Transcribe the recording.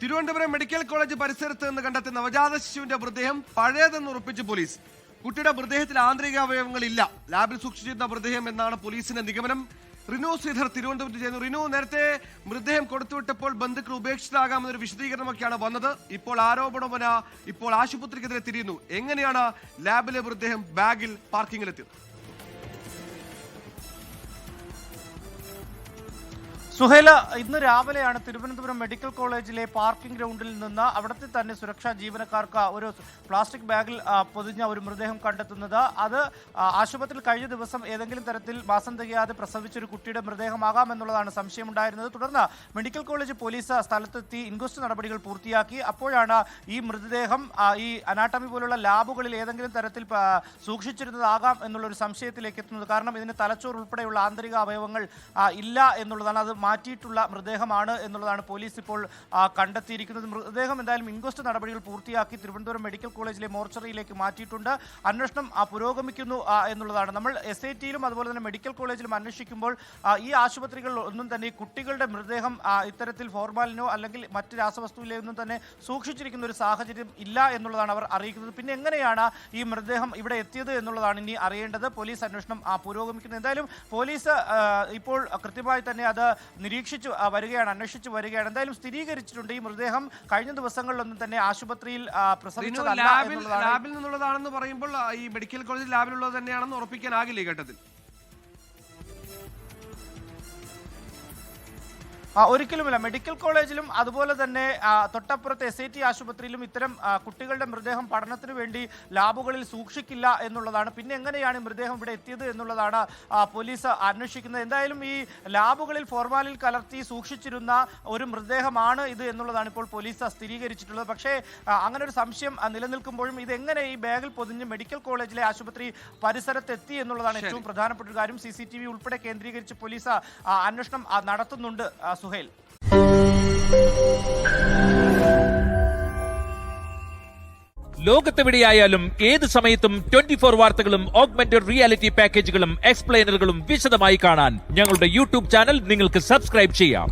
Thiruvananthapuram medical college പരിസരത്ത് നിന്ന് കണ്ടെത്തിയ നവജാത ശിശുവിന്റെ മൃതദേഹം പഴയതെന്ന് ഉറപ്പിച്ച് പോലീസ്. കുട്ടിയുടെ മൃതദേഹത്തിൽ ആന്തരിക അവയവങ്ങളില്ല, ലാബിൽ സൂക്ഷിച്ചിരുന്ന മൃതദേഹം എന്നാണ് പോലീസിന്റെ നിഗമനം. റിനു ശ്രീധർ തിരുവനന്തപുരത്ത് ചെയ്യുന്നു. റിനു, നേരത്തെ മൃതദേഹം കൊടുത്തുവിട്ടപ്പോൾ ബന്ധുക്കൾ ഉപേക്ഷിച്ചതാകാമെന്നൊരു വിശദീകരണമൊക്കെയാണ് വന്നത്. ഇപ്പോൾ ആരോപണമന ഇപ്പോൾ ആശുപത്രിക്കെതിരെ തിരിയുന്നു. എങ്ങനെയാണ് ലാബിലെ മൃതദേഹം ബാഗിൽ പാർക്കിങ്ങിലെത്തിയത്? സുഹേല, ഇന്ന് രാവിലെയാണ് തിരുവനന്തപുരം മെഡിക്കൽ കോളേജിലെ പാർക്കിംഗ് ഗ്രൗണ്ടിൽ നിന്ന് അവിടുത്തെ തന്നെ സുരക്ഷാ ജീവനക്കാർക്ക് ഒരു പ്ലാസ്റ്റിക് ബാഗിൽ പൊതിഞ്ഞ ഒരു മൃതദേഹം കണ്ടെത്തുന്നത്. അത് ആശുപത്രിയിൽ കഴിഞ്ഞ ദിവസം ഏതെങ്കിലും തരത്തിൽ മാസം തികയാതെ പ്രസവിച്ചൊരു കുട്ടിയുടെ മൃതദേഹമാകാമെന്നുള്ളതാണ് സംശയമുണ്ടായിരുന്നത്. തുടർന്ന് മെഡിക്കൽ കോളേജ് പോലീസ് സ്ഥലത്തെത്തി ഇൻക്വസ്റ്റ് നടപടികൾ പൂർത്തിയാക്കി. അപ്പോഴാണ് ഈ മൃതദേഹം ഈ അനാട്ടമി പോലുള്ള ലാബുകളിൽ ഏതെങ്കിലും തരത്തിൽ സൂക്ഷിച്ചിരുന്നതാകാം എന്നുള്ളൊരു സംശയത്തിലേക്ക് എത്തുന്നത്. കാരണം ഇതിന് തലച്ചോർ ഉൾപ്പെടെയുള്ള ആന്തരിക അവയവങ്ങൾ ഇല്ല എന്നുള്ളതാണ്. അത് മാറ്റിയിട്ടുള്ള മൃതദേഹമാണ് എന്നുള്ളതാണ് പോലീസ് ഇപ്പോൾ കണ്ടെത്തിയിരിക്കുന്നത്. മൃതദേഹം എന്തായാലും ഇൻക്വസ്റ്റ് നടപടികൾ പൂർത്തിയാക്കി തിരുവനന്തപുരം മെഡിക്കൽ കോളേജിലെ മോർച്ചറിയിലേക്ക് മാറ്റിയിട്ടുണ്ട്. അന്വേഷണം പുരോഗമിക്കുന്നു എന്നുള്ളതാണ്. നമ്മൾ SITയിലും അതുപോലെ തന്നെ മെഡിക്കൽ കോളേജിലും അന്വേഷിക്കുമ്പോൾ ഈ ആശുപത്രികളിൽ ഒന്നും തന്നെ കുട്ടികളുടെ മൃതദേഹം ഇത്തരത്തിൽ ഫോർമാലിനോ അല്ലെങ്കിൽ മറ്റ് രാസവസ്തുവിലൊന്നും തന്നെ സൂക്ഷിച്ചിരിക്കുന്ന ഒരു സാഹചര്യം ഇല്ല എന്നുള്ളതാണ് അവർ അറിയിക്കുന്നത്. പിന്നെ എങ്ങനെയാണ് ഈ മൃതദേഹം ഇവിടെ എത്തിയത് എന്നുള്ളതാണ് ഇനി അറിയേണ്ടത്. പോലീസ് അന്വേഷണം പുരോഗമിക്കുന്നു. എന്തായാലും പോലീസ് ഇപ്പോൾ കൃത്യമായി തന്നെ അത് നിരീക്ഷിച്ചു വരികയാണ്, അന്വേഷിച്ചു വരികയാണ്. എന്തായാലും സ്ഥിരീകരിച്ചിട്ടുണ്ട് ഈ മൃതദേഹം കഴിഞ്ഞ ദിവസങ്ങളിലൊന്നും തന്നെ ആശുപത്രിയിൽ പ്രസവിച്ചതല്ല എന്നുള്ളതാണ്. ലാബിൽ നിന്നുള്ളതാണെന്ന് പറയുമ്പോൾ ഈ മെഡിക്കൽ കോളേജ് ലാബിലുള്ളത് തന്നെയാണെന്ന് ഉറപ്പിക്കാനാകില്ല ഈ ഘട്ടത്തിൽ. ഒരിക്കലുമില്ല. മെഡിക്കൽ കോളേജിലും അതുപോലെ തന്നെ തൊട്ടപ്പുറത്തെ SIT ആശുപത്രിയിലും ഇത്തരം കുട്ടികളുടെ മൃതദേഹം പഠനത്തിന് വേണ്ടി ലാബുകളിൽ സൂക്ഷിക്കില്ല എന്നുള്ളതാണ്. പിന്നെ എങ്ങനെയാണ് മൃതദേഹം ഇവിടെ എത്തിയത് എന്നുള്ളതാണ് പോലീസ് അന്വേഷിക്കുന്നത്. എന്തായാലും ഈ ലാബുകളിൽ ഫോർമാലിൻ കലർത്തി സൂക്ഷിച്ചിരുന്ന ഒരു മൃതദേഹമാണ് ഇത് എന്നുള്ളതാണ് ഇപ്പോൾ പോലീസ് സ്ഥിരീകരിച്ചിട്ടുള്ളത്. പക്ഷേ അങ്ങനെ ഒരു സംശയം നിലനിൽക്കുമ്പോഴും ഇതെങ്ങനെ ഈ ബാഗിൽ പൊതിഞ്ഞ് മെഡിക്കൽ കോളേജിലെ ആശുപത്രി പരിസരത്തെത്തി എന്നുള്ളതാണ് ഏറ്റവും പ്രധാനപ്പെട്ട ഒരു കാര്യം. CCTV ഉൾപ്പെടെ കേന്ദ്രീകരിച്ച് പോലീസ് അന്വേഷണം നടത്തുന്നുണ്ട്. സുഹേൽ, ലോകത്തെവിടെയായാലും ഏത് സമയത്തും 24 വാർത്തകളും ഓഗ്മെന്റഡ് റിയാലിറ്റി പാക്കേജുകളും എക്സ്പ്ലെയിനറുകളും വിശദമായി കാണാൻ ഞങ്ങളുടെ YouTube ചാനൽ നിങ്ങൾക്ക് സബ്സ്ക്രൈബ് ചെയ്യാം.